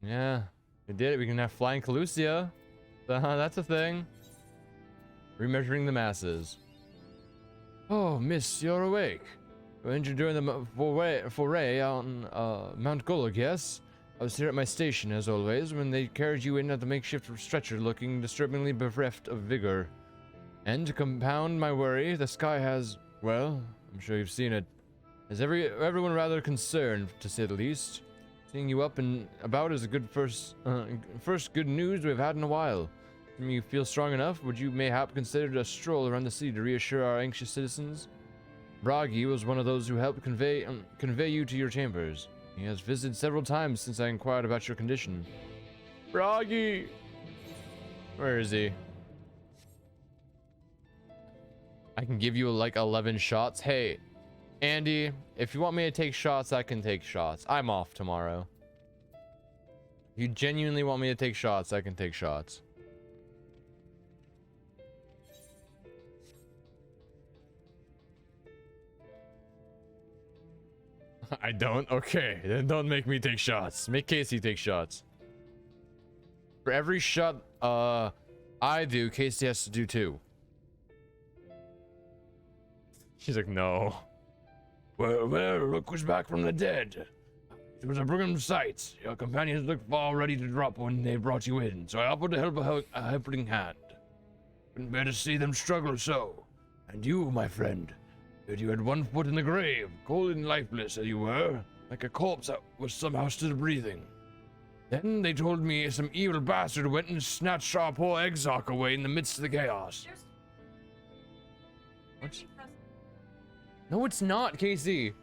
Yeah, we did it. We can have flying Calusia. That's a thing. Remeasuring the masses. Oh, miss, you're awake. You were injured during the foray on Mount Golok, yes? I was here at my station, as always, when they carried you in at the makeshift stretcher, looking disturbingly bereft of vigor. And to compound my worry, the sky has, well, I'm sure you've seen it, has everyone rather concerned, to say the least. Seeing you up and about is a good first good news we've had in a while. When you feel strong enough, would you mayhap consider a stroll around the city to reassure our anxious citizens? Bragi was one of those who helped convey you to your chambers. He has visited several times since I inquired about your condition. Bragi! Where is he? I can give you like 11 shots. Hey, Andy, if you want me to take shots, I can take shots. I'm off tomorrow. If you genuinely want me to take shots, I can take shots. I don't? Okay, then don't make me take shots. Make Casey take shots. For every shot I do, Casey has to do 2. She's like, no. Well, look who's back from the dead. It was a brilliant sight. Your companions looked far ready to drop when they brought you in, so I offered to help a helping hand. Couldn't bear to see them struggle so. And you, my friend, that you had one foot in the grave, cold and lifeless as you were, like a corpse that was somehow still breathing. Then they told me some evil bastard went and snatched our poor Exarch away in the midst of the chaos. What? No, it's not, Casey.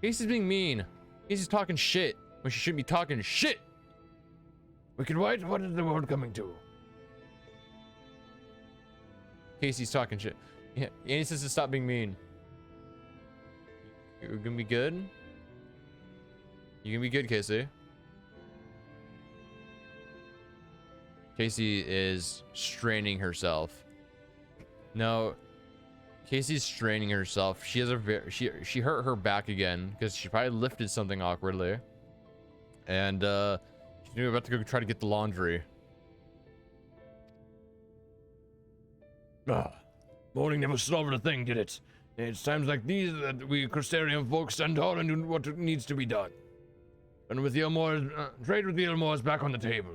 Casey's being mean. Casey's talking shit when she shouldn't be talking shit. Wicked White, what is the world coming to? Casey's talking shit. Yeah, Andy says to stop being mean. You're gonna be good? You gonna be good, Casey? Casey is straining herself. No, Casey's straining herself. She has a she hurt her back again because she probably lifted something awkwardly, and she's about to go try to get the laundry. Morning never solved a thing, did it? It's times like these that we Crystarian folk stand tall and do what needs to be done. And with the Elmores, trade with the Elmores back on the table.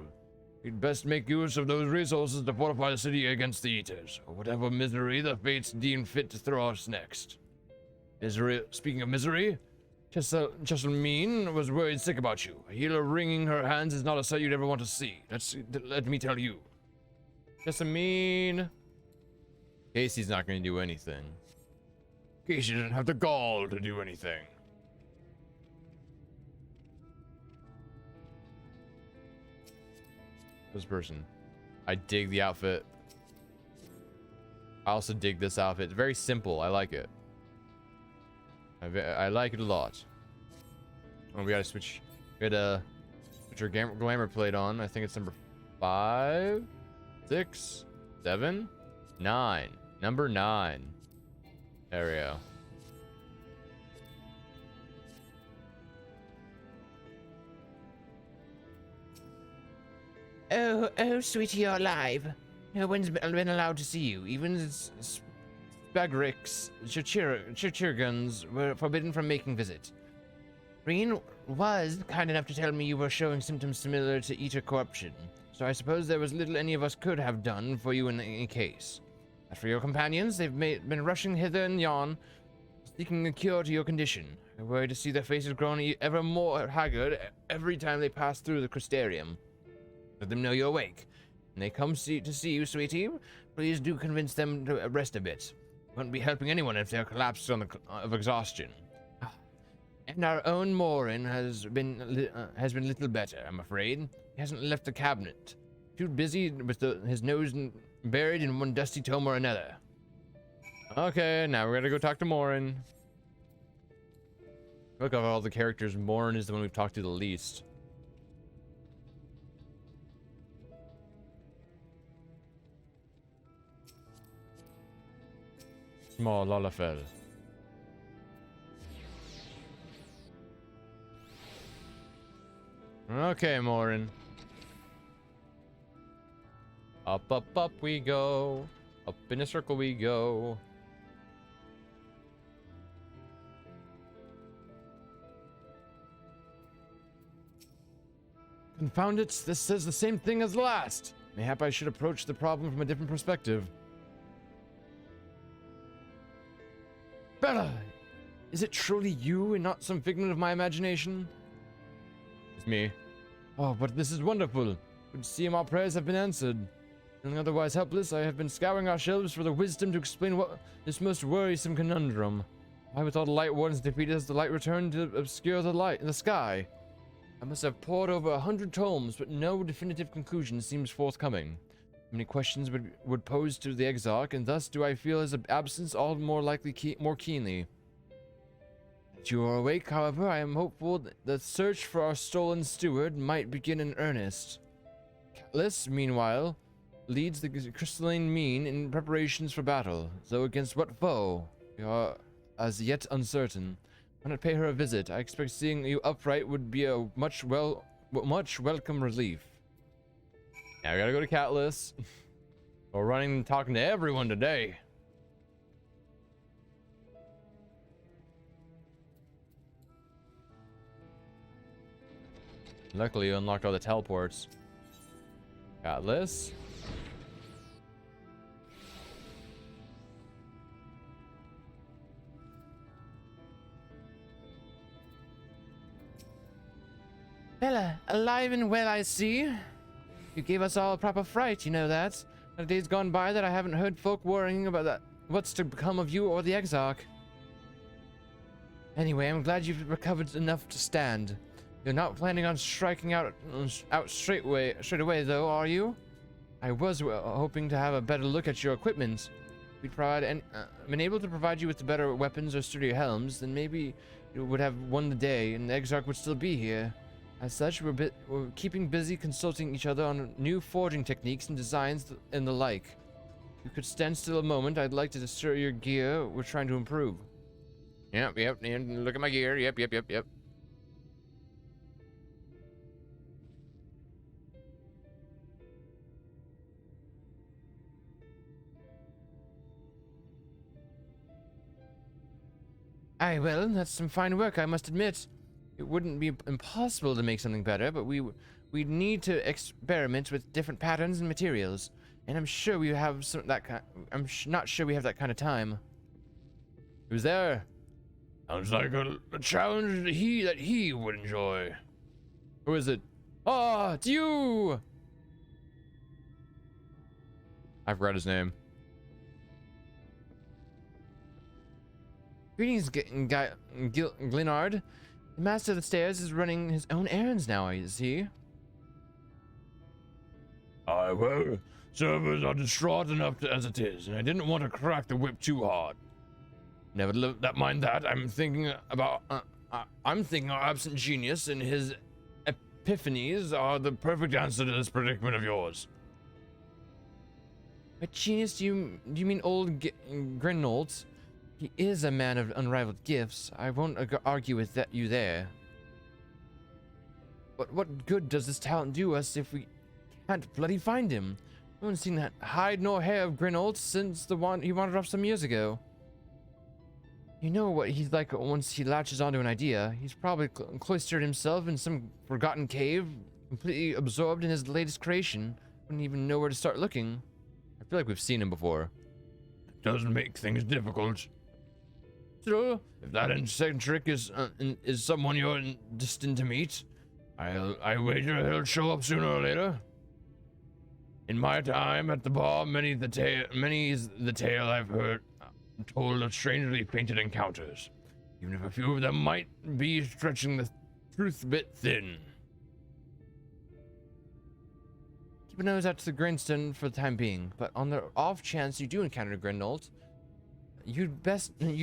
We'd best make use of those resources to fortify the city against the Eaters, or whatever misery the fates deem fit to throw us next. Misery. Speaking of misery, Jessamine was worried sick about you. A healer wringing her hands is not a sight you'd ever want to see. Let me tell you. Jessamine. Casey's not going to do anything. Casey doesn't have the gall to do anything. This person. I dig the outfit. I also dig this outfit. It's very simple. I like it. I like it a lot. Oh, we gotta switch. We gotta switch our glamour plate on. I think it's number 5, 6, 7, 9. Number 9. There we go. Oh, sweetie, you're alive. No one's been allowed to see you. Even Spagrix, Chirchirguns were forbidden from making visit. Reen was kind enough to tell me you were showing symptoms similar to Eater corruption, so I suppose there was little any of us could have done for you in any case. As for your companions, they've been rushing hither and yon, seeking a cure to your condition. I worry to see their faces growing ever more haggard every time they pass through the Crystarium. Let them know you're awake. When they come to see you, sweetie, please do convince them to rest a bit. Won't be helping anyone if they're collapsed of exhaustion. And our own Morin has been little better, I'm afraid. He hasn't left the cabinet. Too busy with his nose buried in one dusty tome or another. Okay, now we're gonna go talk to Morin. Look, of all the characters, Morin is the one we've talked to the least. Small Lalafell. Okay, Morin. Up, up, up we go. Up in a circle we go. Confound it, this says the same thing as last. Mayhap I should approach the problem from a different perspective. Bella! Is it truly you and not some figment of my imagination? It's me. Oh, but this is wonderful. Good to see my prayers have been answered. Feeling otherwise helpless, I have been scouring our shelves for the wisdom to explain what this most worrisome conundrum. Why, with all the light wardens defeated, has the light returned to obscure the light in the sky? I must have pored over 100 tomes, but no definitive conclusion seems forthcoming. Many questions would pose to the Exarch, and thus do I feel his absence all more likely more keenly. That you are awake, however, I am hopeful that the search for our stolen steward might begin in earnest. Catelys, meanwhile, leads the crystalline mean in preparations for battle, though against what foe we are as yet uncertain. Why not pay her a visit? I expect seeing you upright would be a much welcome relief. Now we gotta go to Catelys. We're running and talking to everyone today. Luckily, you unlocked all the teleports. Catelys. Bella, alive and well, I see. You gave us all a proper fright, you know that. Not a day's gone by that I haven't heard folk worrying about that. What's to become of you or the Exarch? Anyway, I'm glad you've recovered enough to stand. You're not planning on striking out straight away, though, are you? I was hoping to have a better look at your equipment. If we'd been able to provide you with better weapons or sturdier helms, then maybe you would have won the day, and the Exarch would still be here. As such, we're keeping busy consulting each other on new forging techniques and designs and the like. If you could stand still a moment, I'd like to stir your gear. We're trying to improve. Yep, and look at my gear. Yep. Aye, well, that's some fine work, I must admit. It wouldn't be impossible to make something better, but we'd need to experiment with different patterns and materials. And I'm sure we have not sure we have that kind of time. Who's there? Sounds like a challenge that he would enjoy. Who is it? Oh, it's you! I forgot his name. Greetings, Glenard. The master of the stairs is running his own errands now, is he? Aye, well, servers are distraught enough as it is, and I didn't want to crack the whip too hard. Mind that. I'm thinking our absent genius and his epiphanies are the perfect answer to this predicament of yours. By genius, do you mean old Grenolds? He is a man of unrivaled gifts. I won't argue with you there. But what good does this talent do us if we can't bloody find him? No one's seen that hide nor hair of Grinold since he wandered off some years ago. You know what he's like once he latches onto an idea. He's probably cloistered himself in some forgotten cave, completely absorbed in his latest creation. Wouldn't even know where to start looking. I feel like we've seen him before. It doesn't make things difficult. So, if that eccentric is someone you're destined to meet, I wager he'll show up sooner or later. In my time at the bar, many is the tale I've heard told of strangely painted encounters, even if a few of them might be stretching the truth a bit thin. Keep a nose out to the grindstone for the time being, but on the off chance you do encounter Grindold, you'd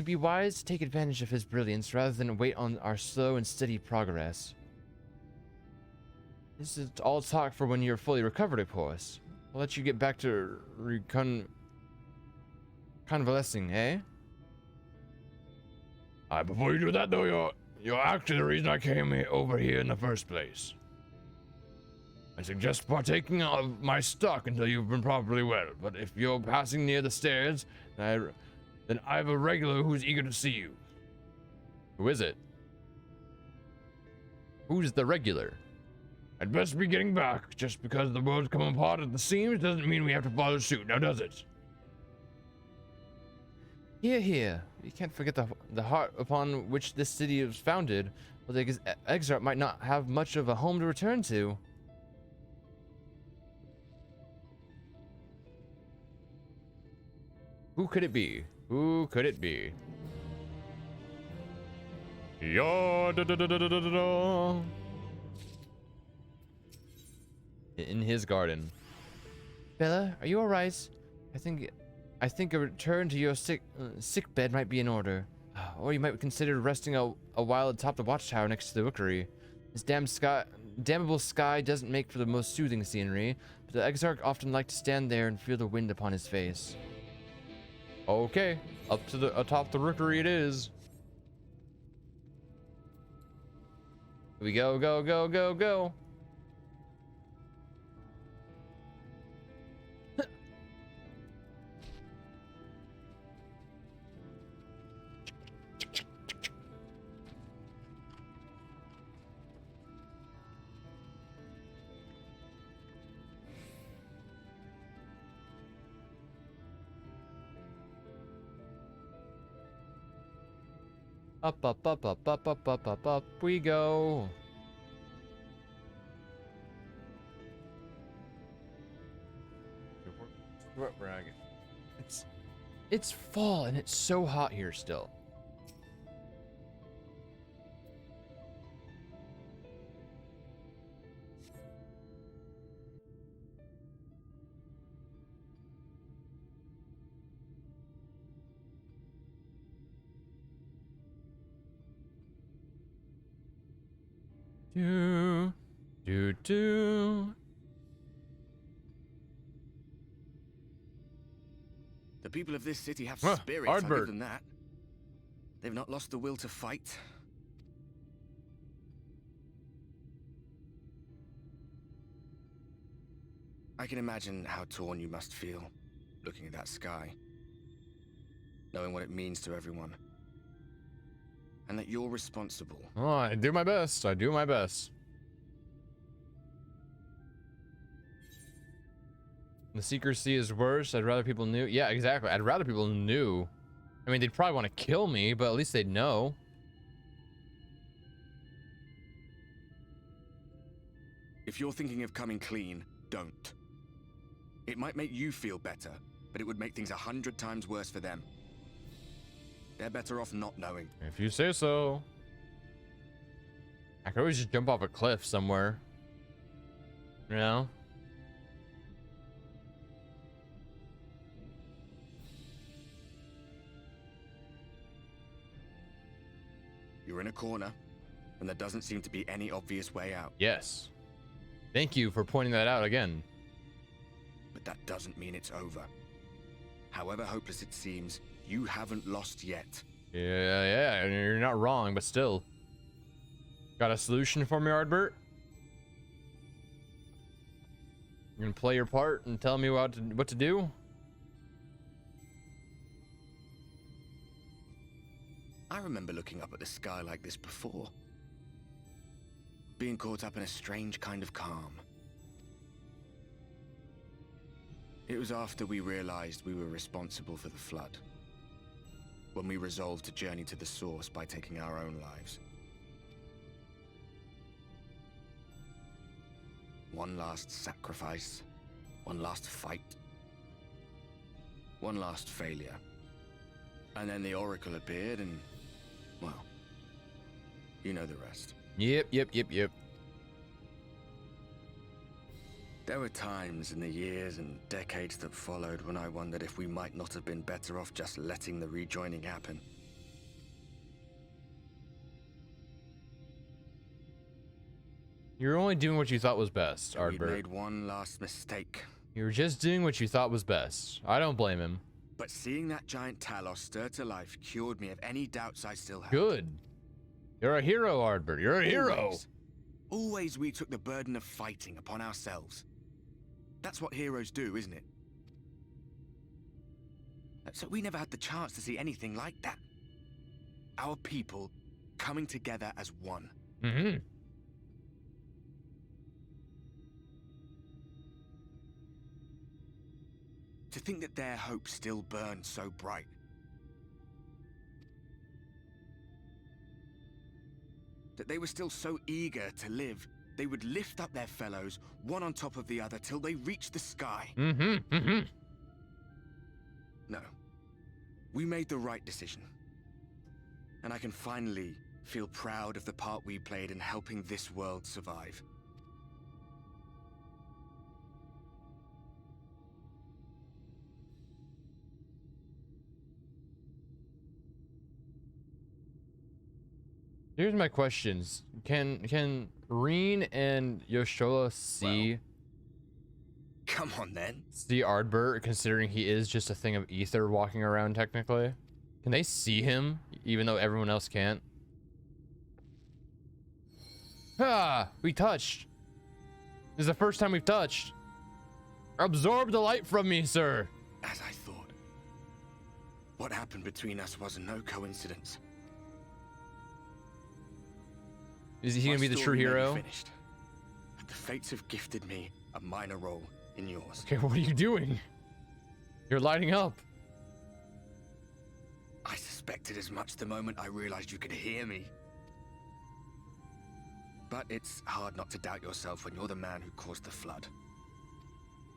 be wise to take advantage of his brilliance rather than wait on our slow and steady progress. This is all talk for when you're fully recovered, of course. I'll let you get back to convalescing, eh? Before you do that though, you're actually the reason I came over here in the first place. I suggest partaking of my stock until you've been properly well. But if you're passing near the stairs, then I have a regular who's eager to see you. Who is it? Who's the regular? I'd best be getting back. Just because the world's come apart at the seams doesn't mean we have to follow suit, now does it? Here, here. You can't forget the heart upon which this city was founded. Well, the Exarch might not have much of a home to return to. Who could it be? Who could it be? Yeah, da, da, da, da, da, da, da. In his garden. Bella, are you alright? I think a return to your sick bed might be in order. Or you might consider resting a while atop the watchtower next to the rookery. This damnable sky doesn't make for the most soothing scenery, but the Exarch often like to stand there and feel the wind upon his face. Okay, atop the rookery it is. Here we go, go, go, go, go. Up, up, up, up, up, up, up, up, up we go. It's fall and it's so hot here still. Do, do, do. The people of this city have spirit, I'll give them that. They've not lost the will to fight. I can imagine how torn you must feel, looking at that sky. Knowing what it means to everyone. And that you're responsible. Oh, I do my best. I do my best. The secrecy is worse. I'd rather people knew. Yeah, exactly. I'd rather people knew. I mean, they'd probably want to kill me, but at least they'd know. If you're thinking of coming clean, don't. It might make you feel better, but it would make things 100 times worse for them. They're better off not knowing. If you say so. I could always just jump off a cliff somewhere. You know? You're in a corner, and there doesn't seem to be any obvious way out. Yes. Thank you for pointing that out again. But that doesn't mean it's over. However hopeless it seems, you haven't lost yet. Yeah, you're not wrong, but still. Got a solution for me, Ardbert? You gonna play your part and tell me what to do? I remember looking up at the sky like this before. Being caught up in a strange kind of calm. It was after we realized we were responsible for the flood. When we resolved to journey to the source by taking our own lives. One last sacrifice, one last fight, one last failure. And then the Oracle appeared and, well, you know the rest. Yep. There were times in the years and decades that followed when I wondered if we might not have been better off just letting the rejoining happen. You're only doing what you thought was best, We Ardbert. made one last mistake. You were just doing what you thought was best. I don't blame him. But seeing that giant Talos stir to life cured me of any doubts I still had. Good. You're a hero, Ardbert. You're a hero. Always we took the burden of fighting upon ourselves. That's what heroes do, isn't it? So we never had the chance to see anything like that. Our people coming together as one. Mm-hmm. To think that their hope still burned so bright. That they were still so eager to live, they would lift up their fellows, one on top of the other, till they reached the sky. Mm-hmm. Mm-hmm. No. We made the right decision. And I can finally feel proud of the part we played in helping this world survive. Here's my questions. Can Reen and Yoshola see Come on then. Ardbert, considering he is just a thing of ether walking around technically? Can they see him, even though everyone else can't? Ah, we touched. This is the first time we've touched. Absorb the light from me, sir. As I thought. What happened between us was no coincidence. Is he gonna be the true My story may be hero? finished, but the fates have gifted me a minor role in yours. Okay, what are you doing? You're lighting up. I suspected as much the moment I realized you could hear me. But it's hard not to doubt yourself when you're the man who caused the flood.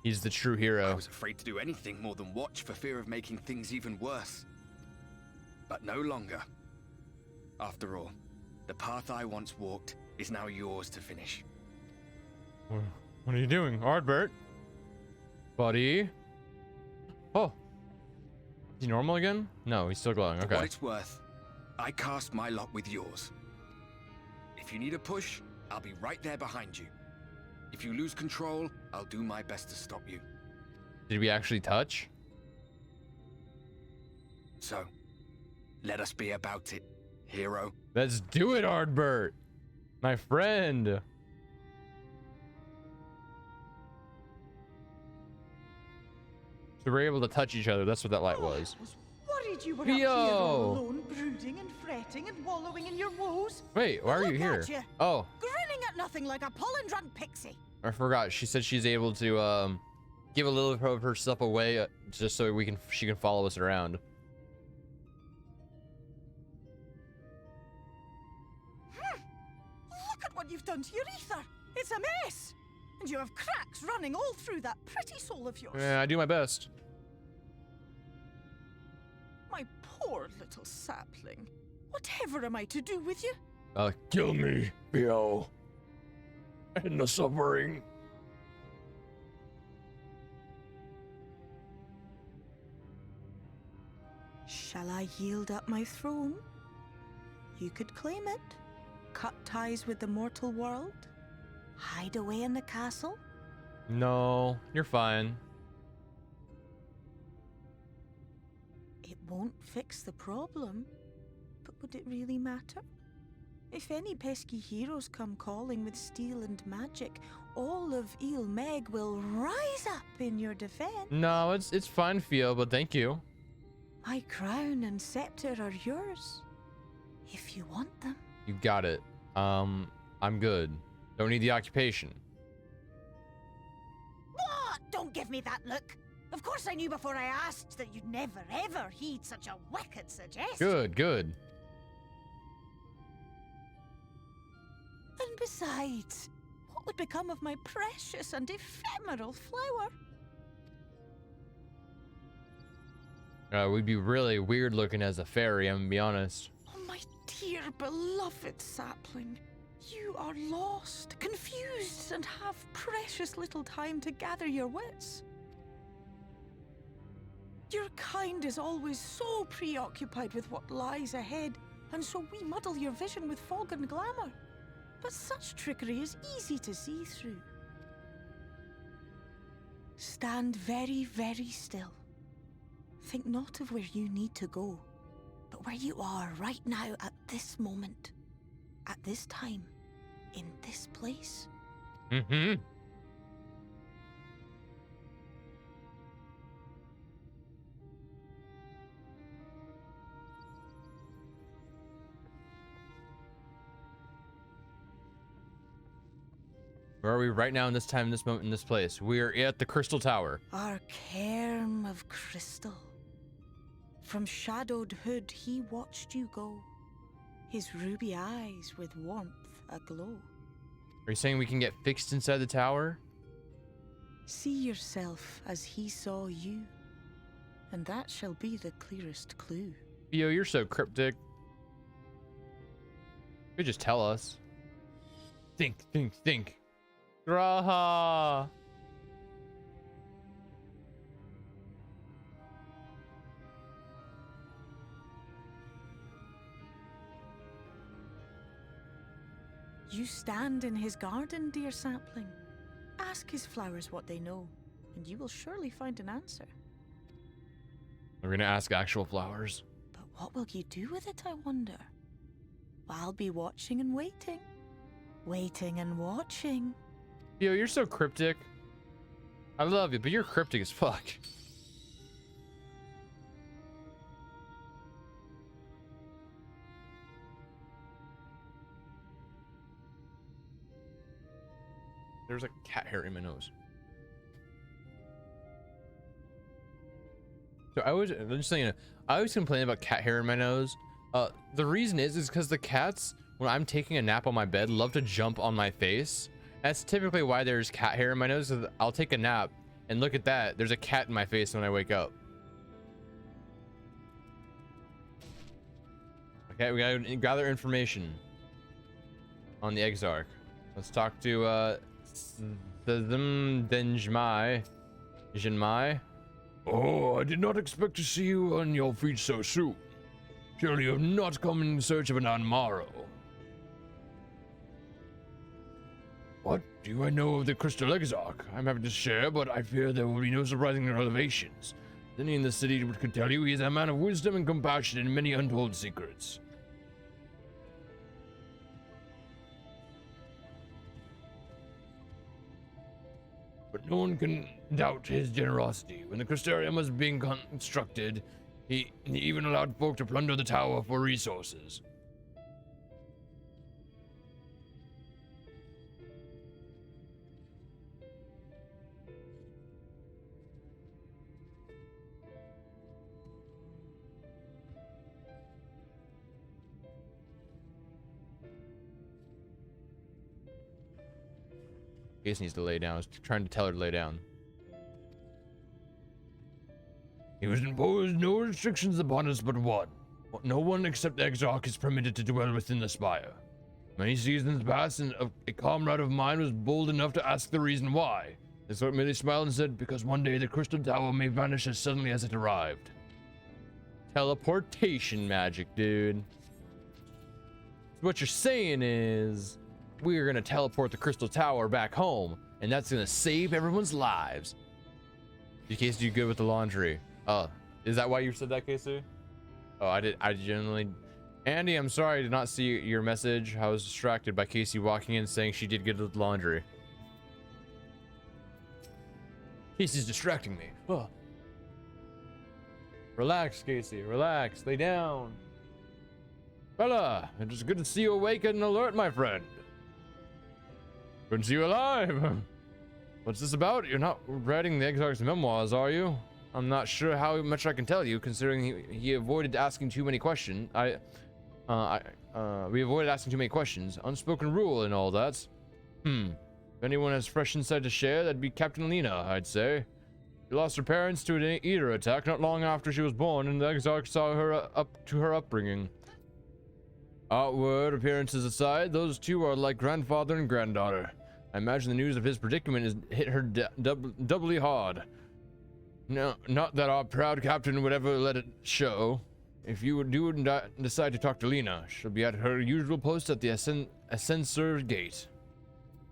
He's the true I hero. was afraid to do anything more than watch for fear of making things even worse. But no longer. After all, the path I once walked is now yours to finish. What are you doing, Ardbert? Buddy? Oh. Is he normal again? No, he's still glowing. For Okay. what it's worth, I cast my lot with yours. If you need a push, I'll be right there behind you. If you lose control, I'll do my best to stop you. Did we actually touch? So, let us be about it, hero. Let's do it, Ardbert. My friend. So we're able to touch each other. That's what that light was. I was worried you were up here all alone, brooding and fretting and wallowing in your woes. Wait, why are you Look here? at you. Oh, Grinning at nothing like a pollen-drunk pixie. I forgot. She said she's able to give a little of herself away just so she can follow us around. Look at what you've done to your ether. It's a mess. And you have cracks running all through that pretty soul of yours. Yeah, I do my best. My poor little sapling. Whatever am I to do with you? Kill me, Theo. End the suffering. Shall I yield up my throne? You could claim it, cut ties with the mortal world, hide away in the castle. No, you're fine. It won't fix the problem, but would it really matter? If any pesky heroes come calling with steel and magic, all of Il Meg will rise up in your defense. No, it's fine, Theo, but thank you. My crown and scepter are yours, if you want them. You got it. I'm good. Don't need the occupation. What? Don't give me that look. Of course I knew before I asked that you'd never ever heed such a wicked suggestion. Good, good. And besides, what would become of my precious and ephemeral flower? We'd be really weird looking as a fairy, I'm gonna be honest. Oh, my dear beloved sapling. You are lost, confused, and have precious little time to gather your wits. Your kind is always so preoccupied with what lies ahead, and so we muddle your vision with fog and glamour. But such trickery is easy to see through. Stand very, very still. Think not of where you need to go, but where you are right now at this moment, at this time, in this place? Mm-hmm. Where are we right now in this time, in this moment, in this place? We are at the Crystal Tower. Our cairn of crystal. From shadowed hood he watched you go, his ruby eyes with warmth aglow. Are you saying we can get fixed inside the tower? See yourself as he saw you, and that shall be the clearest clue. Yo, you're so cryptic. You could just tell us. Think, think, think. Graha. You stand in his garden, dear sapling. Ask his flowers what they know, and you will surely find an answer. We're gonna ask actual flowers. But what will you do with it, I wonder? I'll be watching and waiting. Waiting and watching. Yo, you're so cryptic. I love you, but you're cryptic as fuck. There's a cat hair in my nose. So I'm just saying, I always complain about cat hair in my nose. The reason is because the cats, when I'm taking a nap on my bed, love to jump on my face. That's typically why there's cat hair in my nose. I'll take a nap and look at that. There's a cat in my face when I wake up. Okay, we gotta gather information on the Exarch. Let's talk to Jinmai. Oh, I did not expect to see you on your feet so soon. Surely you have not come in search of an Anmaro. What do I know of the Crystal Exarch? I'm happy to share, but I fear there will be no surprising revelations. Any in the city could tell you he is a man of wisdom and compassion and many untold secrets. But no one can doubt his generosity. When the Crystarium was being constructed, he even allowed folk to plunder the tower for resources. Case needs to lay down. I was trying to tell her to lay down. He was imposed no restrictions upon us but one. No one except the Exarch is permitted to dwell within the spire. Many seasons passed, and a comrade of mine was bold enough to ask the reason why. The Exarch merely smiled and said, because one day the Crystal Tower may vanish as suddenly as it arrived. Teleportation magic, dude. What you're saying is, we're gonna teleport the Crystal Tower back home, and that's gonna save everyone's lives. In case you good with the laundry. Oh, is that why you said that, Casey? Oh, I genuinely. Andy, I'm sorry I did not see your message. I was distracted by Casey walking in saying she did good with the laundry. Casey's distracting me. Oh. Relax, Casey. Relax. Lay down. Bella, it is good to see you awake and alert, my friend. Good to see you alive. What's this about? You're not writing the Exarch's memoirs, are you? I'm not sure how much I can tell you, considering he avoided asking too many questions. We avoided asking too many questions. Unspoken rule and all that. If anyone has fresh insight to share, that'd be Captain Lena, I'd say. She lost her parents to an eater attack not long after she was born, and the Exarch saw her up to her upbringing. Outward appearances aside, those two are like grandfather and granddaughter. I imagine the news of his predicament has hit her doubly hard. No, not that our proud captain would ever let it show. If you do decide to talk to Lena, she'll be at her usual post at the Ascensor Gate.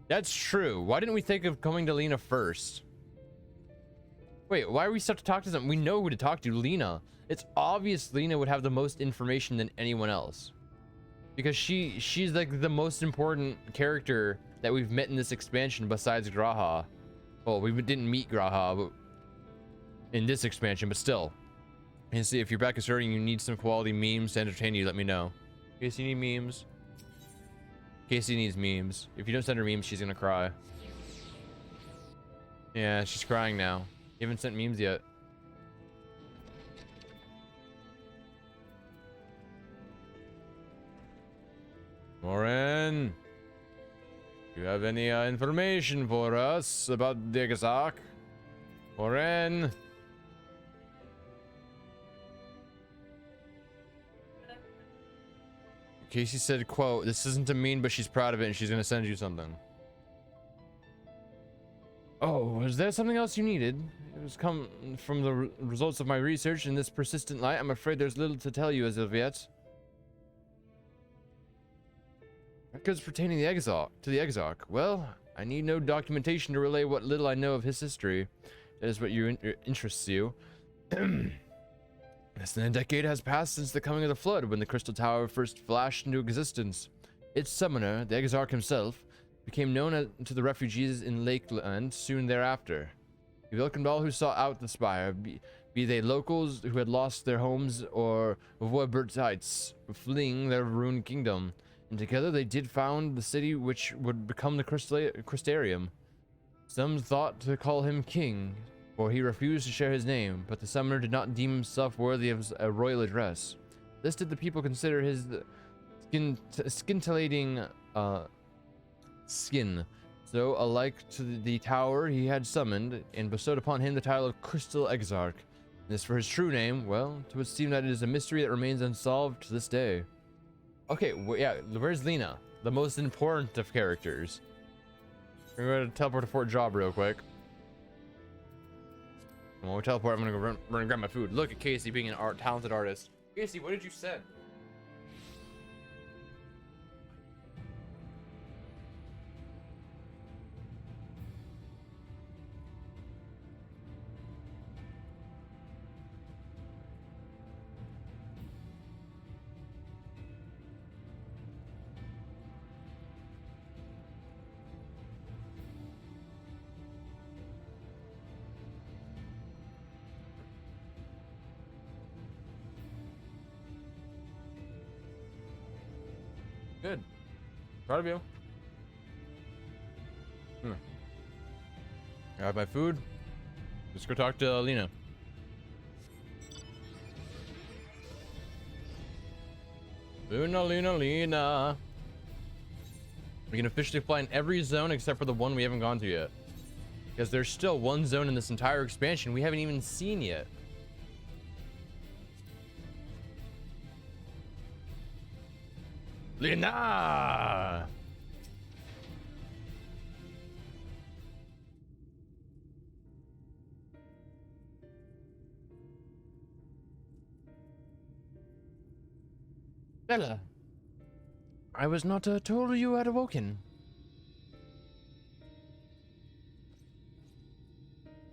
That's true. Why didn't we think of coming to Lena first? Wait, why are we stuck to talk to them? We know who to talk to, Lena. It's obvious Lena would have the most information than anyone else. because she's like the most important character that we've met in this expansion besides Graha. Well, we didn't meet Graha but in this expansion, but still. And see, if you're back asserting you need some quality memes to entertain you, let me know. Casey, you need memes? Casey needs memes. If you don't send her memes, she's gonna cry. Yeah, she's crying now. You haven't sent memes yet. Morin, do you have any information for us about Digazak? Morin? Casey said, quote, "This isn't a meme, but she's proud of it and she's gonna send you something." Oh, is there something else you needed? It was come from the results of my research in this persistent light. I'm afraid there's little to tell you as of yet. Records pertaining to the Exarch. Well, I need no documentation to relay what little I know of his history. That is what interests you. Less than a decade has passed since the coming of the flood, when the Crystal Tower first flashed into existence. Its summoner, the Exarch himself, became known to the refugees in Lakeland soon thereafter. He welcomed all who sought out the spire, be they locals who had lost their homes or Voybertites fleeing their ruined kingdom. And together they did found the city which would become the Crystarium. Some thought to call him king, for he refused to share his name, but the summoner did not deem himself worthy of a royal address. This did the people consider his scintillating skin. So, alike to the tower he had summoned, and bestowed upon him the title of Crystal Exarch. And as for his true name, well, it would seem that it is a mystery that remains unsolved to this day. Okay, yeah, where's Lena? The most important of characters. We're going to teleport to Fort Job real quick. And when we teleport, I'm going to go run and grab my food. Look at Casey being an talented artist. Casey, what did you send? Good. Proud of you. I have my food. Let's go talk to Lena. Lena. We can officially fly in every zone except for the one we haven't gone to yet. Because there's still one zone in this entire expansion we haven't even seen yet. Lena! Bella, I was not told you had awoken.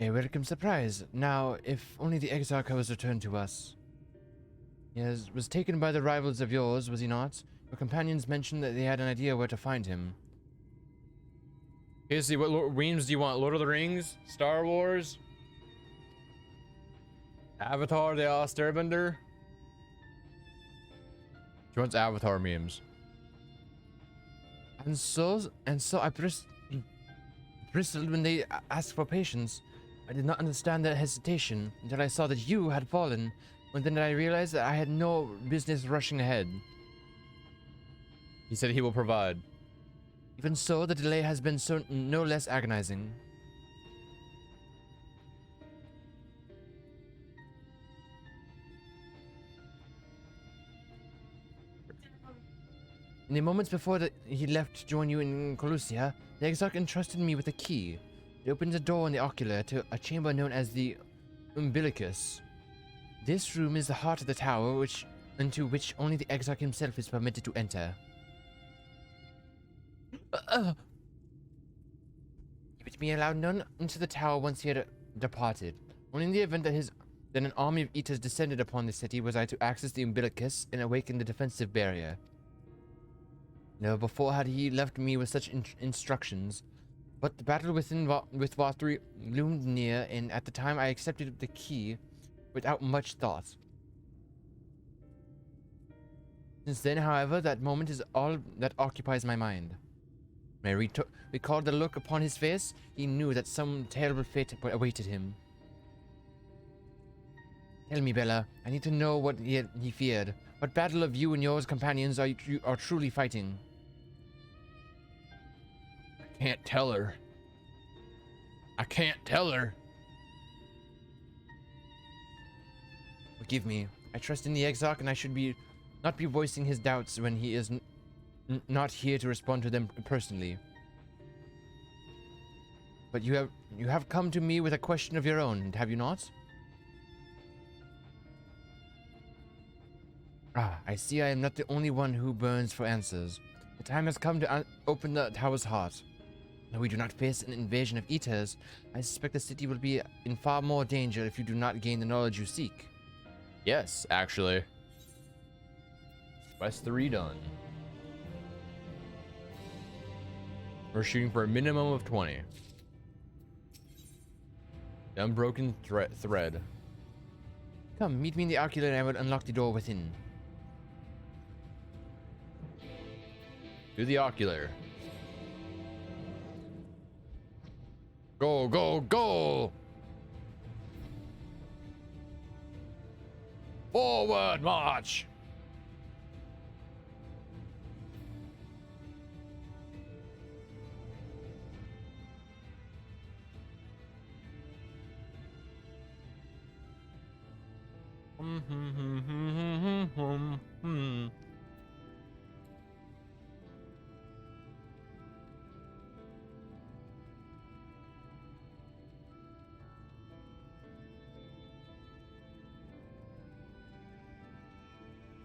A welcome surprise. Now, if only the Exarch was returned to us. He was taken by the rivals of yours, was he not? Your companions mentioned that they had an idea where to find him. Casey, what memes do you want? Lord of the Rings? Star Wars? Avatar the Last Airbender? She wants Avatar memes. And so I bristled when they asked for patience. I did not understand their hesitation until I saw that you had fallen. And then I realized that I had no business rushing ahead. He said he will provide. Even so, the delay has been no less agonizing. In the moments before he left to join you in Colusia, the Exarch entrusted me with a key. It opens a door in the ocular to a chamber known as the Umbilicus. This room is the heart of the tower, into which only the Exarch himself is permitted to enter. He would be allowed none into the tower once he had departed. Only in the event that an army of Eaters descended upon the city was I to access the Umbilicus and awaken the defensive barrier. Never before had he left me with such instructions. But the battle with Vatri loomed near, and at the time I accepted the key without much thought. Since then, however, that moment is all that occupies my mind. When I recalled the look upon his face, he knew that some terrible fate awaited him. Tell me, Bella, I need to know what he feared. What battle of you and your companions are truly fighting? I can't tell her. I can't tell her. Forgive me. I trust in the Exarch, and I should not be voicing his doubts when he is not here to respond to them personally. But you have come to me with a question of your own, have you not? Ah, I see I am not the only one who burns for answers. The time has come to open the tower's heart. Though we do not face an invasion of Eaters, I suspect the city will be in far more danger if you do not gain the knowledge you seek. Yes, actually. Quest 3 done. We're shooting for a minimum of 20. The unbroken thread. Come, meet me in the ocular and I will unlock the door within. Do the ocular. Go, go, go! Forward march!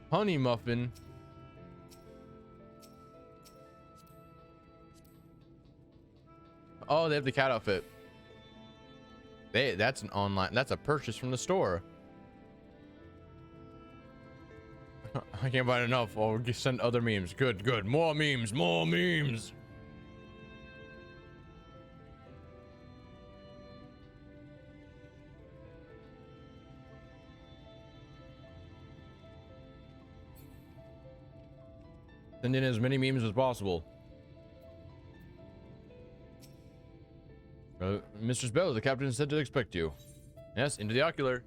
Honey muffin. Oh, they have the cat outfit. That's an online. That's a purchase from the store. I can't buy enough. I'll send other memes. Good, good. More memes. More memes. Send in as many memes as possible. Mistress Bell, the captain said to expect you. Yes, into the ocular.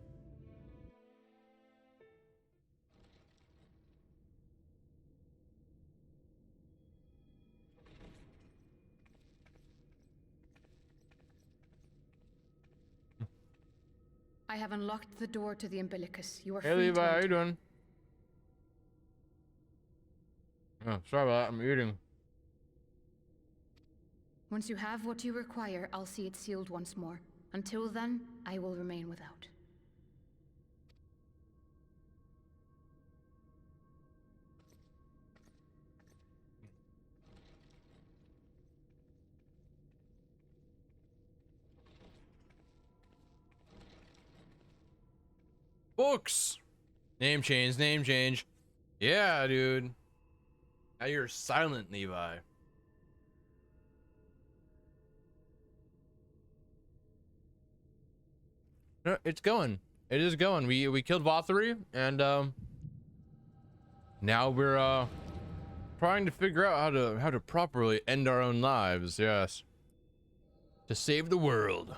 I have unlocked the door to the umbilicus. You are Hey free Levi, to how you enter. doing? Oh, sorry about that. I'm eating. Once you have what you require, I'll see it sealed once more. Until then, I will remain without. Books! Name change, name change. Yeah, dude. Now you're silent, Levi. It's going. It is going. We killed Vothri, and now we're trying to figure out how to properly end our own lives. Yes. To save the world.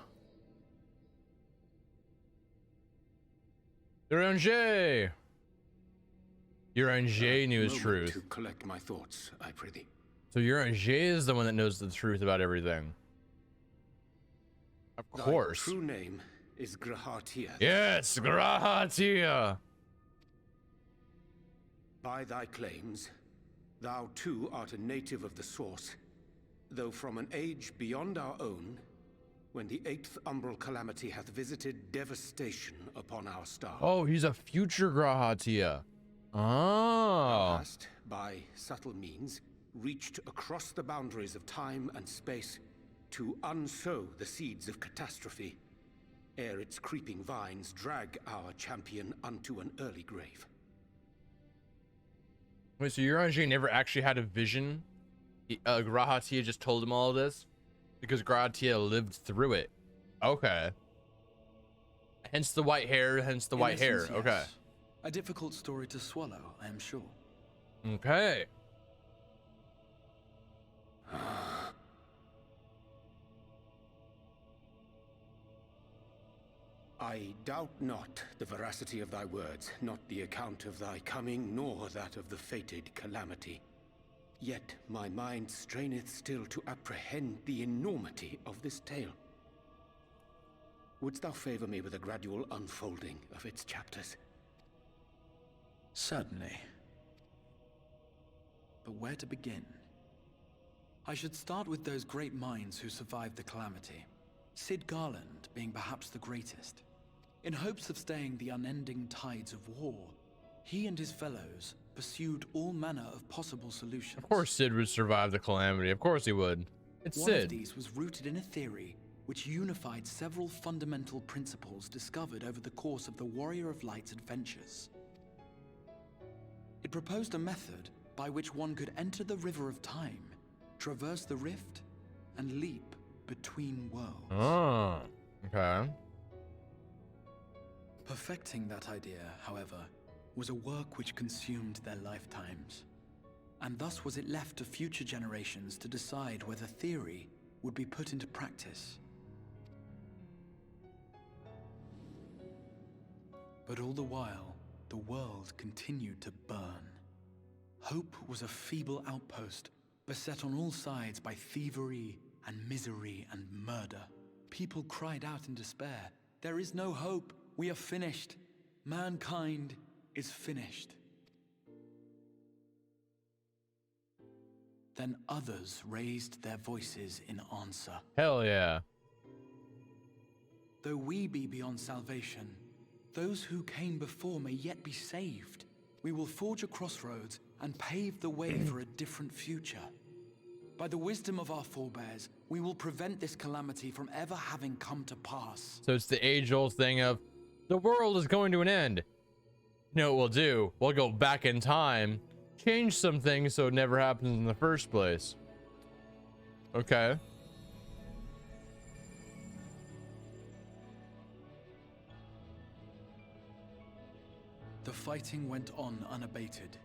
Uranger! Uranger knew his truth. To collect my thoughts, I prithee. So Uranger is the one that knows the truth about everything. Of course. Thy true name is Grahatia. Yes, Grahatia! By thy claims, thou too art a native of the Source, though from an age beyond our own, when the 8th umbral calamity hath visited devastation upon our star. Oh, he's a future Grahatia. Thou Oh. hast, by subtle means, reached across the boundaries of time and space to unsow the seeds of catastrophe, ere its creeping vines drag our champion unto an early grave. Wait, so Uranger never actually had a vision? Grahatia just told him all of this? Because Grahatia lived through it. Okay. Hence the white hair, hence the white hair. Essence, Okay. yes. A difficult story to swallow, I am sure. Okay. I doubt not the veracity of thy words, not the account of thy coming, nor that of the fated calamity. Yet my mind straineth still to apprehend the enormity of this tale. Wouldst thou favor me with a gradual unfolding of its chapters? Certainly. But where to begin? I should start with those great minds who survived the calamity. Sid Garland being perhaps the greatest. In hopes of staying the unending tides of war, he and his fellows pursued all manner of possible solutions. Of course Sid would survive the calamity. Of course he would. It's One of Sid. these was rooted in a theory which unified several fundamental principles discovered over the course of the Warrior of Light's adventures. It proposed a method by which one could enter the River of Time, traverse the rift, and leap between worlds. Oh, okay. Perfecting that idea, however, was a work which consumed their lifetimes. And thus was it left to future generations to decide whether theory would be put into practice. But all the while, the world continued to burn. Hope was a feeble outpost, beset on all sides by thievery and misery and murder. People cried out in despair, "There is no hope! We are finished! Mankind is finished!" Then others raised their voices in answer. Hell yeah. Though we be beyond salvation, those who came before may yet be saved. We will forge a crossroads and pave the way for a different future. By the wisdom of our forebears, we will prevent this calamity from ever having come to pass. So it's the age-old thing of, the world is going to an end. You know what we'll do? We'll go back in time, change some things so it never happens in the first place. Okay. The fighting went on unabated,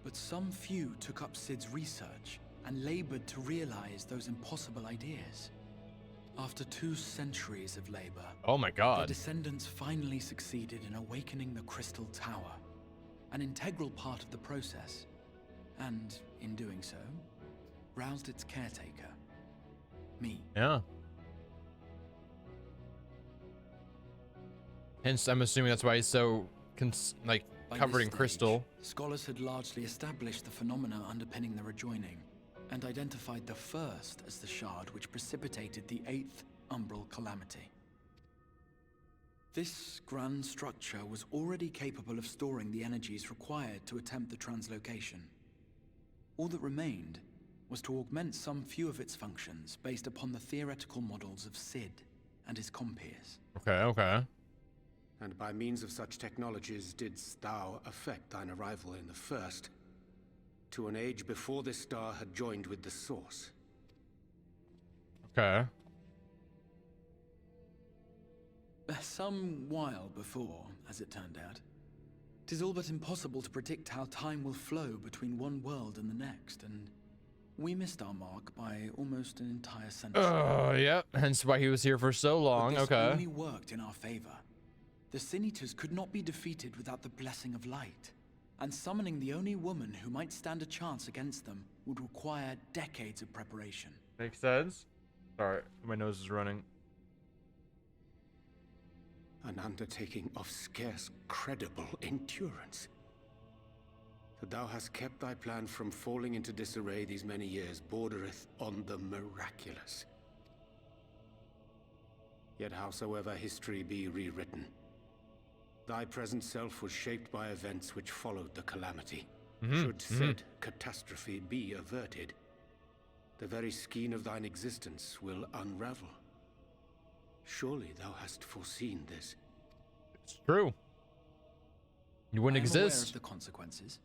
but some few took up Sid's research and labored to realize those impossible ideas. After 2 centuries of labor, Oh my their god. descendants finally succeeded in awakening the Crystal Tower, an integral part of the process, and, in doing so, roused its caretaker, me. Yeah. Hence, I'm assuming that's why he's so, By covered this in crystal. stage, scholars had largely established the phenomena underpinning the rejoining, and identified the first as the shard which precipitated the 8th Umbral Calamity. This grand structure was already capable of storing the energies required to attempt the translocation. All that remained was to augment some few of its functions based upon the theoretical models of Sid and his compeers. Okay, okay. And by means of such technologies didst thou effect thine arrival in the first, to an age before this star had joined with the source. Okay. Some while before, as it turned out. 'Tis all but impossible to predict how time will flow between one world and the next, and we missed our mark by almost an entire century. Yep. Hence why he was here for so long. But this Okay. only worked in our favor. The Sin Eaters could not be defeated without the blessing of light, and summoning the only woman who might stand a chance against them would require decades of preparation. Makes sense. Sorry, my nose is running. An undertaking of scarce credible endurance. That thou hast kept thy plan from falling into disarray these many years bordereth on the miraculous. Yet howsoever history be rewritten, thy present self was shaped by events which followed the calamity. Should said catastrophe be averted, the very skein of thine existence will unravel. Surely thou hast foreseen this. It's true. You wouldn't I am aware exist. of the consequences.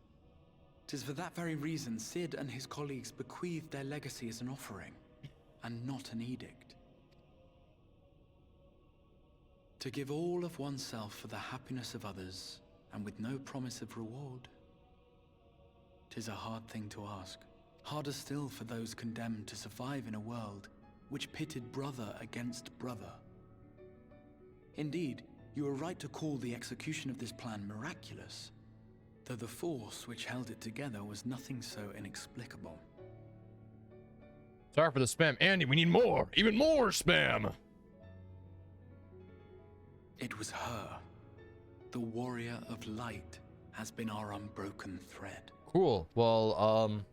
'Tis for that very reason Sid and his colleagues bequeathed their legacy as an offering, and not an edict. To give all of oneself for the happiness of others, and with no promise of reward. 'Tis a hard thing to ask. Harder still for those condemned to survive in a world which pitted brother against brother. Indeed, you are right to call the execution of this plan miraculous, though the force which held it together was nothing so inexplicable. Sorry for the spam. Andy, we need more. Even more spam. It was her. The warrior of light has been our unbroken thread. Cool. Well,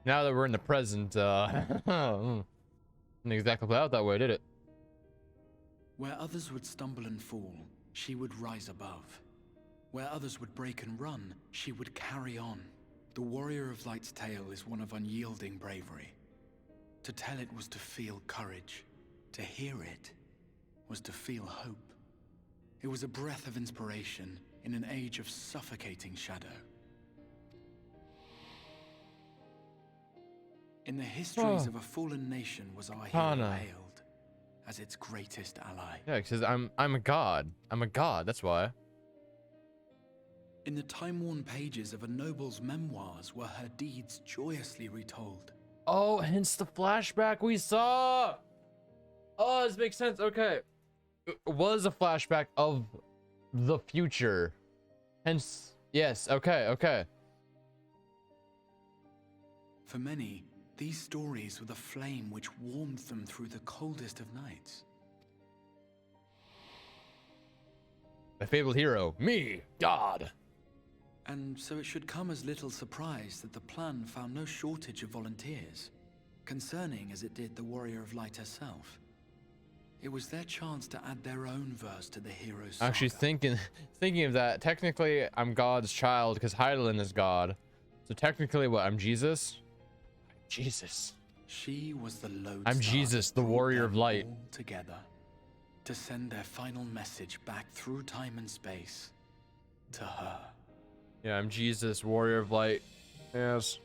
now that we're in the present, didn't exactly play out that way, did it? Where others would stumble and fall, she would rise above. Where others would break and run, she would carry on. The warrior of light's tale is one of unyielding bravery. To tell it was to feel courage. To hear it was to feel hope. It was a breath of inspiration in an age of suffocating shadow. In the histories of a fallen nation was our hero Hana. hailed as its greatest ally. Yeah, because I'm a god. I'm a god. That's why. In the time-worn pages of a noble's memoirs were her deeds joyously retold. Oh, hence the flashback we saw. Oh, this makes sense. Okay. It was a flashback of the future. Hence, yes. Okay, okay. For many, these stories were the flame which warmed them through the coldest of nights. My fabled hero, me, God. And so it should come as little surprise that the plan found no shortage of volunteers, concerning as it did the Warrior of Light herself. It was their chance to add their own verse to the hero's saga. Actually, thinking of that, technically, I'm God's child because Hydaelyn is God. So technically, what? I'm Jesus. Jesus. She was the lodestar I'm Jesus, the that brought warrior of them light. all together to send their final message back through time and space to her. Yeah, I'm Jesus, warrior of light. Yes.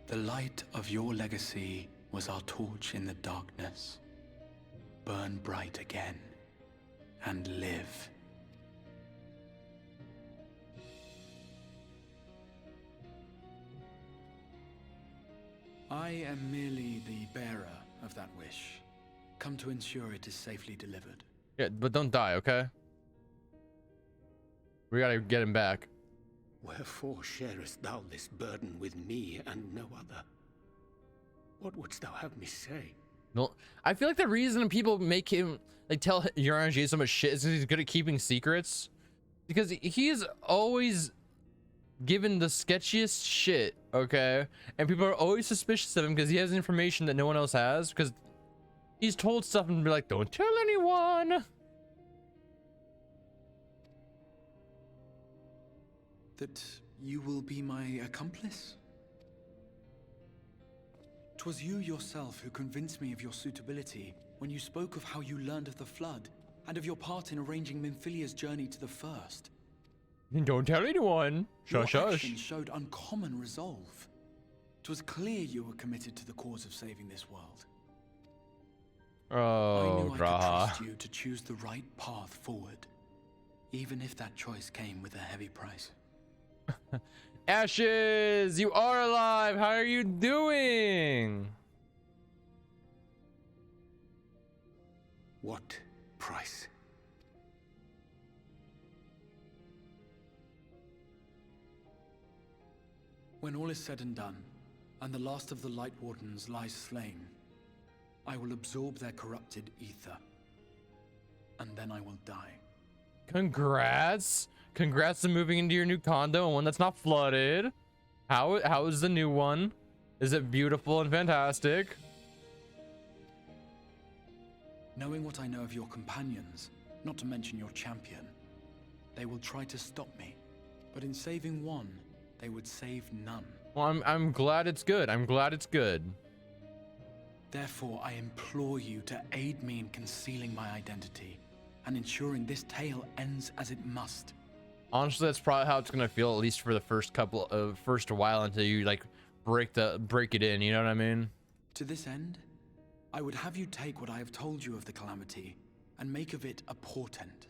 The light of your legacy was our torch in the darkness. Burn bright again and live. I am merely the bearer of that wish, come to ensure it is safely delivered. Yeah, but don't die, okay? We gotta get him back. Wherefore sharest thou this burden with me and no other? What wouldst thou have me say? No, I feel like the reason people make him like tell Uranger so much shit is because he's good at keeping secrets. Because he's always given the sketchiest shit, okay? And people are always suspicious of him because he has information that no one else has. Because he's told stuff and be like, don't tell anyone. That you will be my accomplice? 'Twas you yourself who convinced me of your suitability when you spoke of how you learned of the Flood and of your part in arranging Minfilia's journey to the First. Don't tell anyone. Your Shush, shush. actions showed uncommon resolve. 'Twas clear you were committed to the cause of saving this world. I Oh, knew I could Graha. trust you to choose the right path forward, even if that choice came with a heavy price. Ashes, you are alive. How are you doing? What price? When all is said and done, and the last of the Light Wardens lies slain, I will absorb their corrupted ether, and then I will die. Congrats. Congrats to moving into your new condo and one that's not flooded. How is the new one? Is it beautiful and fantastic? Knowing what I know of your companions, not to mention your champion, they will try to stop me, but in saving one, they would save none. Well, I'm glad it's good. I'm glad it's good. Therefore, I implore you to aid me in concealing my identity, and ensuring this tale ends as it must. Honestly, that's probably how it's gonna feel, at least for the first while, until you like break it in. You know what I mean? To this end, I would have you take what I have told you of the calamity and make of it a portent.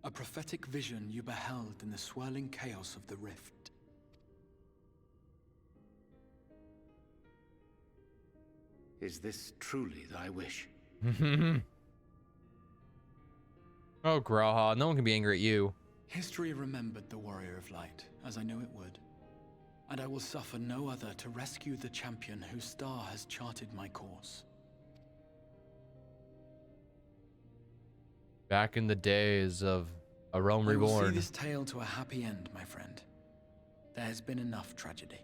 A prophetic vision you beheld in the swirling chaos of the rift. Is this truly thy wish? Oh, Graha, no one can be angry at you. History remembered the Warrior of Light, as I knew it would. And I will suffer no other to rescue the champion whose star has charted my course. Back in the days of a realm I will reborn. see this tale to a happy end, my friend. There has been enough tragedy.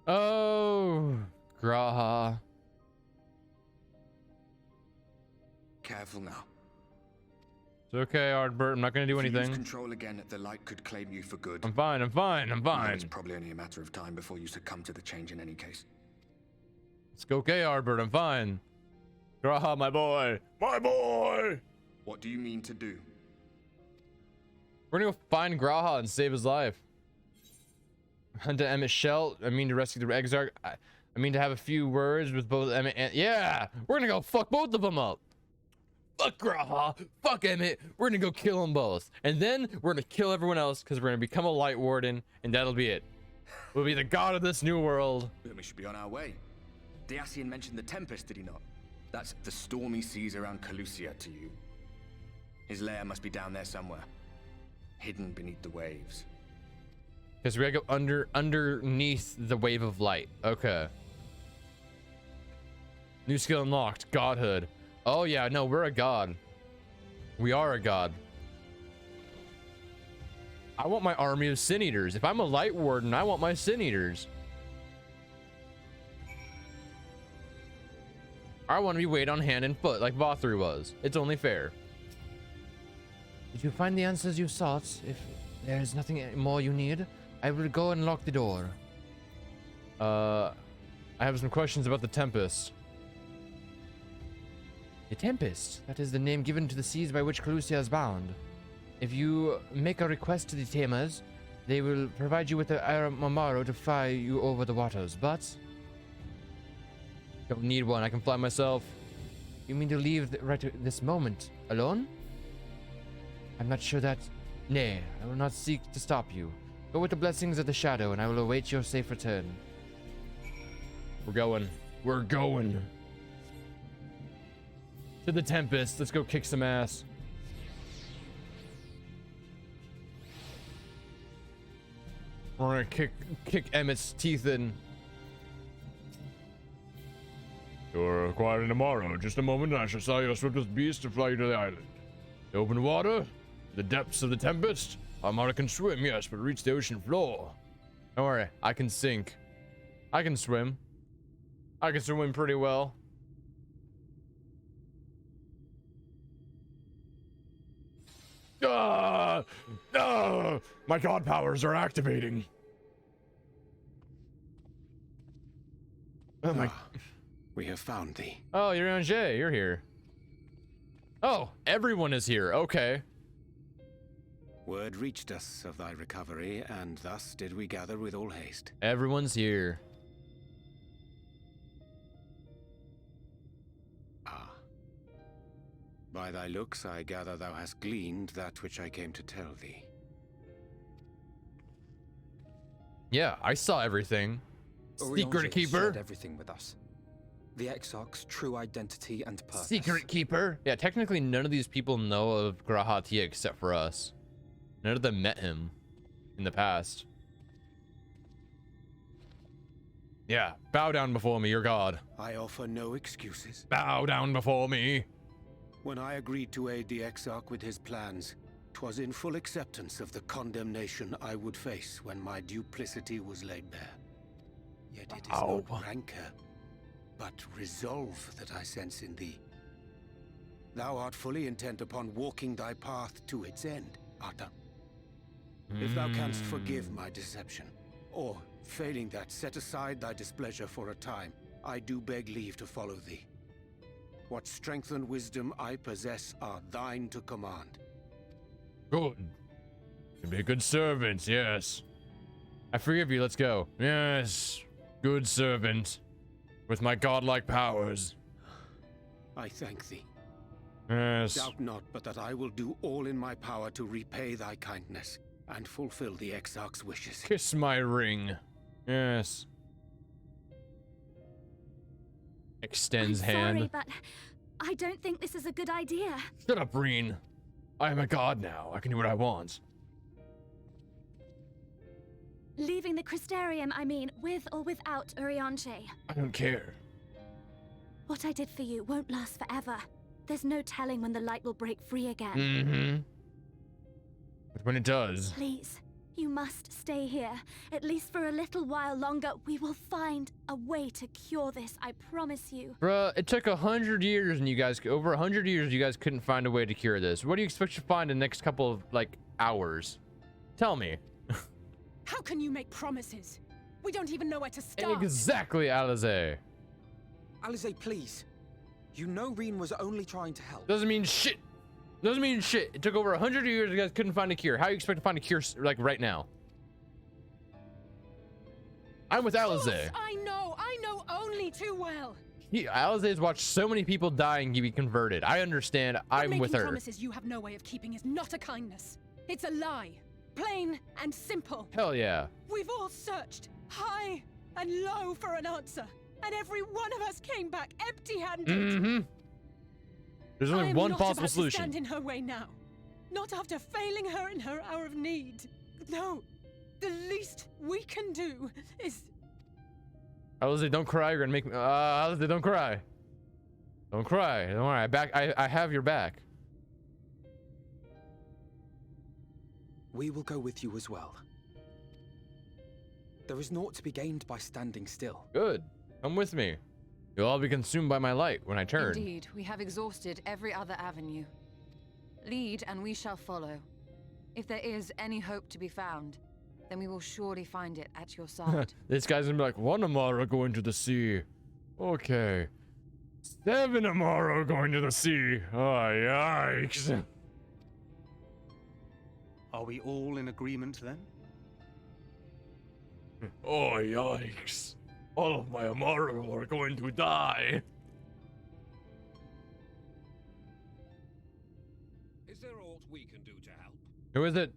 Oh, Graha. Careful now. It's okay, Ardbert. I'm not gonna do If you anything. use control again, the light could claim you for good. I'm fine. I'm fine. I'm Now fine. it's probably only a matter of time before you succumb to the change in any case. It's okay, Ardbert. I'm fine. Graha, my boy. My boy. What do you mean to do? We're gonna go find Graha and save his life. Hunt to Emmett Shell. I mean to rescue the Exarch. I mean to have a few words with both Emmett and... Yeah! We're gonna go fuck both of them up. Fuck Graha. Fuck Emmett. We're gonna go kill them both. And then we're gonna kill everyone else because we're gonna become a Light Warden and that'll be it. We'll be the god of this new world. Then we should be on our way. Diassian mentioned the Tempest, did he not? That's the stormy seas around Calusia to you. His lair must be down there somewhere. Hidden beneath the waves. Because we gotta go underneath the wave of light. Okay. New skill unlocked. Godhood. Oh yeah, no, we're a god. We are a god. I want my army of Sin Eaters. If I'm a Light Warden, I want my Sin Eaters. I want to be weighed on hand and foot like Vothru was. It's only fair. Did you find the answers you sought? If there is nothing more you need, I will go and lock the door. I have some questions about the Tempest. The Tempest. That is the name given to the seas by which Calusia is bound. If you make a request to the Tamers, they will provide you with the Aramamaro to fly you over the waters, but... Don't need one. I can fly myself. You mean to leave right at this moment, alone? I'm not sure that... Nay, I will not seek to stop you. Go with the blessings of the Shadow, and I will await your safe return. We're going. We're going. To the Tempest. Let's go kick some ass. We're gonna kick Emmett's teeth in. You're required tomorrow. Just a moment, and I shall sell your swiftest beast to fly you to the island. The open water, the depths of the Tempest. Armada can swim, yes, but reach the ocean floor. Don't worry, I can sink. I can swim. I can swim pretty well. Ah! Ah! My god powers are activating. Oh my. We have found thee. Oh, you're Angé. You're here. Oh, everyone is here. Okay. Word reached us of thy recovery, and thus did we gather with all haste. Everyone's here. Ah. By thy looks, I gather thou hast gleaned that which I came to tell thee. Oh, Yeah, I saw everything. Secret Keeper. Shared everything with us. The Exarch's true identity and purpose. Secret Keeper. Yeah, technically none of these people know of Graha Tia except for us. None of them met him in the past. Yeah, bow down before me, your god. I offer no excuses. Bow down before me. When I agreed to aid the Exarch with his plans, 'twas in full acceptance of the condemnation I would face when my duplicity was laid bare. Yet it is not rancor, but resolve that I sense in thee. Thou art fully intent upon walking thy path to its end, art thou? If thou canst forgive my deception, or, failing that, set aside thy displeasure for a time, I do beg leave to follow thee. What strength and wisdom I possess are thine to command. Good. You be a good servant, yes. I forgive you, let's go. Yes. Good servant. With my godlike powers. I thank thee. Yes. Doubt not but that I will do all in my power to repay thy kindness and fulfill the Exarch's wishes. Kiss my ring. Yes. Extends I'm hand. sorry, but I don't think this is a good idea. Shut up, Reen. I am a god now. I can do what I want. Leaving the Crystarium, I mean, with or without Urianche. I don't care. What I did for you won't last forever. There's no telling when the light will break free again. Mm-hmm. But when it does... Please, you must stay here. At least for a little while longer. We will find a way to cure this, I promise you. Bruh, it took 100 years and you guys... Over 100 years, you guys couldn't find a way to cure this. What do you expect to find in the next couple of, like, hours? Tell me. How can you make promises? We don't even know where to start. Exactly, Alize. Alize, please. You know Reen was only trying to help. Doesn't mean shit. Doesn't mean shit. It took over 100 years. You guys couldn't find a cure. How do you expect to find a cure like right now? I'm with Alize. I know only too well. Alize's watched so many people die and be converted. I understand. I'm with her. Promises you have no way of keeping is not a kindness. It's a lie. Plain and simple. Hell yeah. We've all searched high and low for an answer, and every one of us came back empty-handed. Mm-hmm. There's only one possible to solution. Stand in her way now. Not after failing her in her hour of need. No. The least we can do is... Alize, don't cry. You're gonna make me... Alize, don't cry. Don't cry. Don't worry. I have your back. We will go with you as well. There is naught to be gained by standing still. Good. Come with me. You'll all be consumed by my light when I turn. Indeed, we have exhausted every other avenue. Lead, and we shall follow. If there is any hope to be found, then we will surely find it at your side. This guy's gonna be like, 1 Amara going to the sea. Okay. 7 Amara going to the sea. Oh, yikes. Are we all in agreement then? Oh, yikes. All of my Amara are going to die. Is there aught we can do to help? Who is it?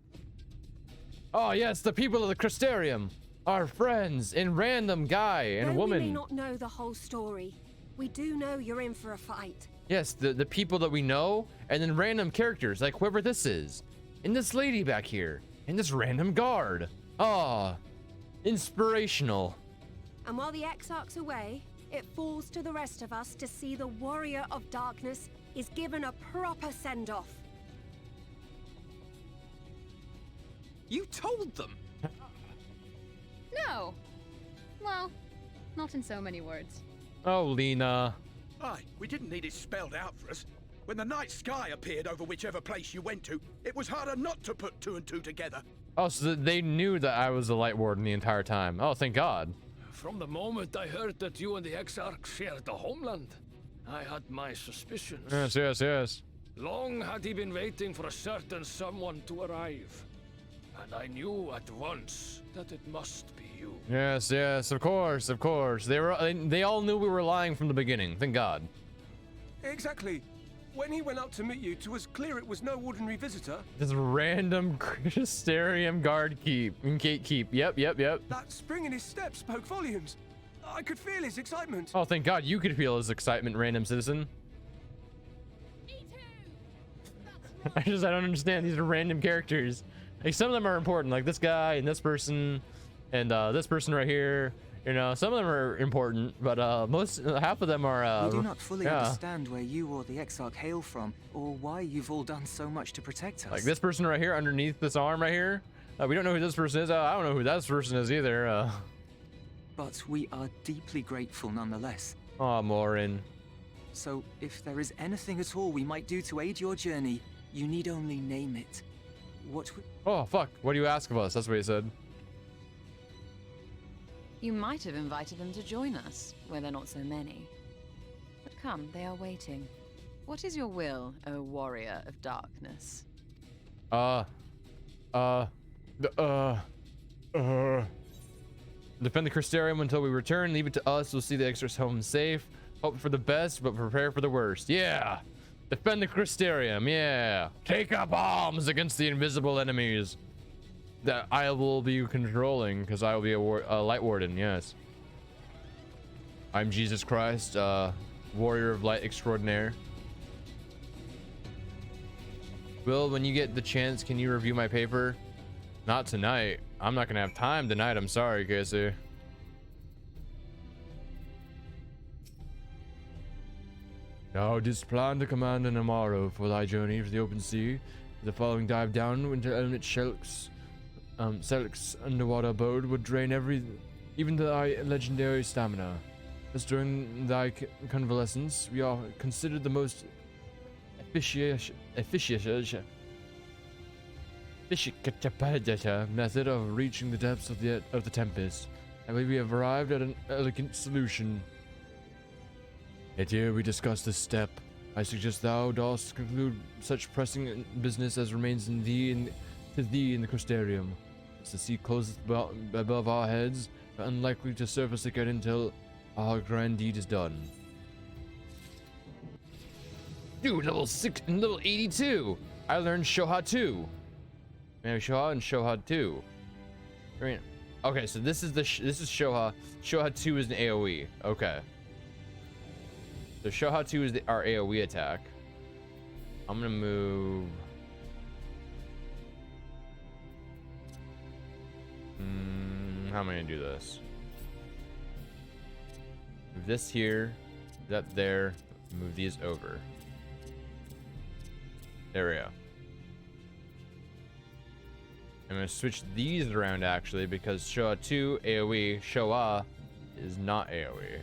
Oh, yes, the people of the Crystarium. Our friends in random guy and Though woman. We may not know the whole story. We do know you're in for a fight. Yes, the people that we know, and then random characters like whoever this is. And this lady back here. And this random guard. Ah, inspirational. And while the Exarch's away, it falls to the rest of us to see the Warrior of Darkness is given a proper send-off. You told them? No. Well, not in so many words. Oh, Lena. Aye, we didn't need it spelled out for us. When the night sky appeared over whichever place you went to, it was harder not to put 2 and 2 together. Oh, so they knew that I was the Light Warden the entire time. Oh, thank God. From the moment I heard that you and the Exarch shared the homeland, I had my suspicions. Yes, yes, yes. Long had he been waiting for a certain someone to arrive. And I knew at once that it must be you. Yes, yes, of course, of course. They all knew we were lying from the beginning. Thank God. Exactly. When he went out to meet you, 'twas clear it was no ordinary visitor. This random Crystarium guard gatekeep. Yep. That spring in his step spoke volumes. I could feel his excitement. Oh, thank God you could feel his excitement, random citizen. I don't understand. These are random characters. Like, some of them are important, like this guy and this person and this person right here. You know, some of them are important, but half of them are. We do not fully understand where you or the Exarch hail from, or why you've all done so much to protect us. Like this person right here, underneath this arm right here. We don't know who this person is. I don't know who that person is either. But we are deeply grateful nonetheless. Aw, Morin. So, if there is anything at all we might do to aid your journey, you need only name it. what we... Oh, fuck. What do you ask of us? That's what he said. You might have invited them to join us, where there are not so many. But come, they are waiting. What is your will, O warrior of darkness? Defend the Crystarium until we return. Leave it to us. We'll see the extras home safe. Hope for the best, but prepare for the worst. Yeah. Defend the Crystarium. Yeah. Take up arms against the invisible enemies that I will be controlling, because I will be a light warden. Yes. I'm Jesus Christ, warrior of light extraordinaire. Will, when you get the chance, can you review my paper? Not tonight. I'm not gonna have time tonight. I'm sorry, Casey. Thou didst plan to command an Amaro for thy journey to the open sea. The following dive down into element Shelk's underwater abode would drain even thy legendary stamina. As during thy convalescence, we are considered the most efficient method of reaching the depths of the tempest. I believe we have arrived at an elegant solution. Yet here we discuss this step. I suggest thou dost conclude such pressing business as remains to thee in the Crystarium. As the sea closes above our heads, we're unlikely to surface again until our grand deed is done. Dude, level 82! I learned Shoha 2. Maybe Shoha and Shoha 2. Okay, so this is Shoha. Shoha 2 is an AoE. Okay. So Shoha 2 is our AoE attack. I'm gonna move. How am I gonna do this? Move this here, that there, move these over. There we go. I'm gonna switch these around actually because Showa 2 AoE, Showa is not AoE.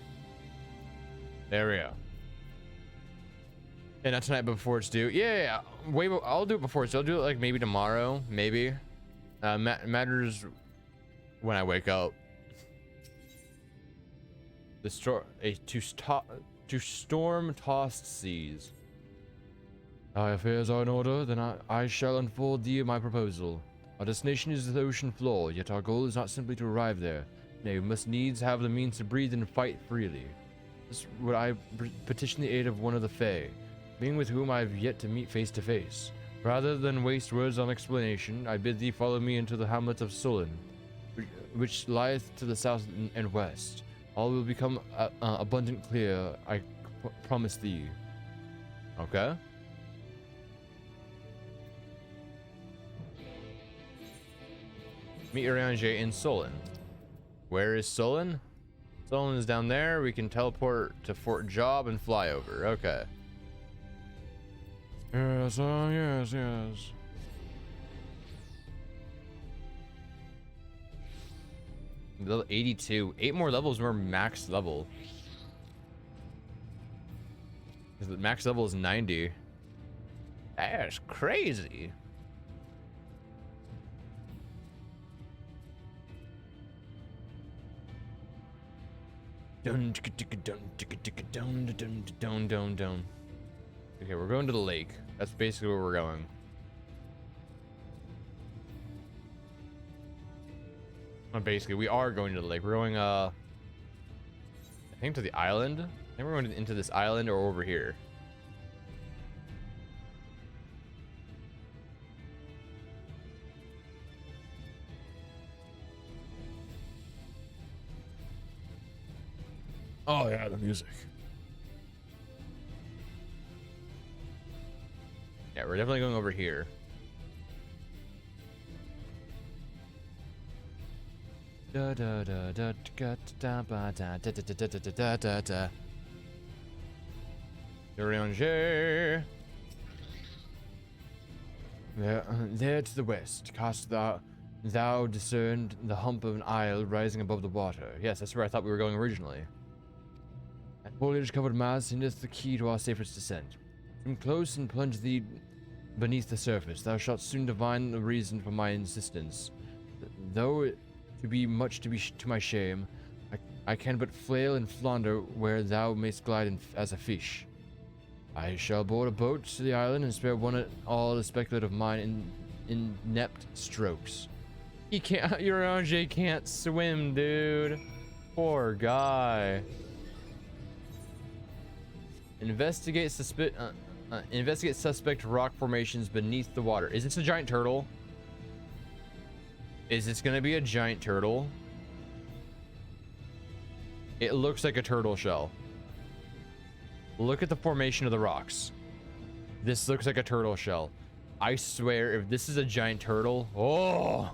There we go. And not tonight, but before it's due. Yeah. Wait, I'll do it before it's due. I'll do it like maybe tomorrow, maybe. Matters when I wake up. To storm-tossed seas. Thy affairs are in order, then I shall unfold thee my proposal. Our destination is the ocean floor, yet our goal is not simply to arrive there. Nay, we must needs have the means to breathe and fight freely. This would I petition the aid of one of the Fae, being with whom I have yet to meet face to face. Rather than waste words on explanation, I bid thee follow me into the hamlet of Solon, which lieth to the south and west. All will become abundant clear, I promise thee. Okay? Meet Urianger in Solon. Where is Solon? Solon is down there. We can teleport to Fort Job and fly over. Okay. Yes, yes. Level 82. 8 more levels, more max level. Because the max level is 90. That's crazy. Dun, dun, dun, dun, dun. Okay, we're going to the lake. That's basically where we're going. Not basically, we are going to the lake. We're going, I think to the island. I think we're going into this island or over here. Oh yeah, the music. Yeah, we're definitely going over here. Da da da da da da da da da da da da da. Urianger. There to the west, cast thou discerned the hump of an isle rising above the water. Yes, that's where I thought we were going originally. That foliage-covered mass hinders the key to our safest descent. Swim close and plunge thee beneath the surface. Thou shalt soon divine the reason for my insistence. Though it to be much to my shame, I can but flail and flounder where thou mayst glide as a fish. I shall board a boat to the island and spare one and all the speculative mine in inept strokes. He can't. Urianger can't swim, dude. Poor guy. Investigate suspect rock formations beneath the water. Is this a giant turtle? Is this gonna be a giant turtle? It looks like a turtle shell. Look at the formation of the rocks. This looks like a turtle shell. I swear, if this is a giant turtle, oh!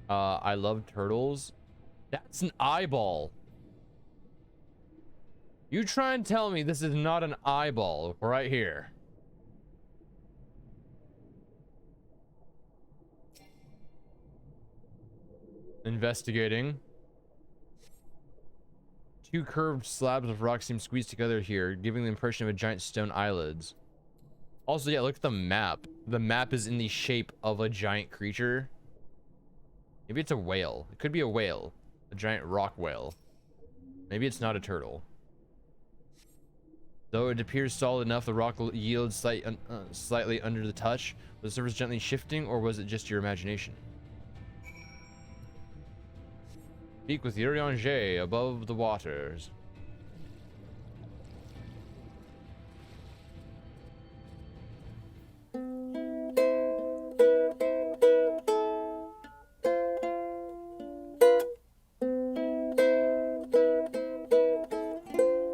I love turtles. That's an eyeball. You try and tell me this is not an eyeball right here. Investigating. Two curved slabs of rock seem squeezed together here, giving the impression of a giant stone eyelids. Also, yeah, look at the map. The map is in the shape of a giant creature. Maybe it's a whale. It could be a whale. A giant rock whale. Maybe it's not a turtle. Though it appears solid enough, the rock yields slightly under the touch. Was the surface gently shifting, or was it just your imagination? Speak with Urianger above the waters.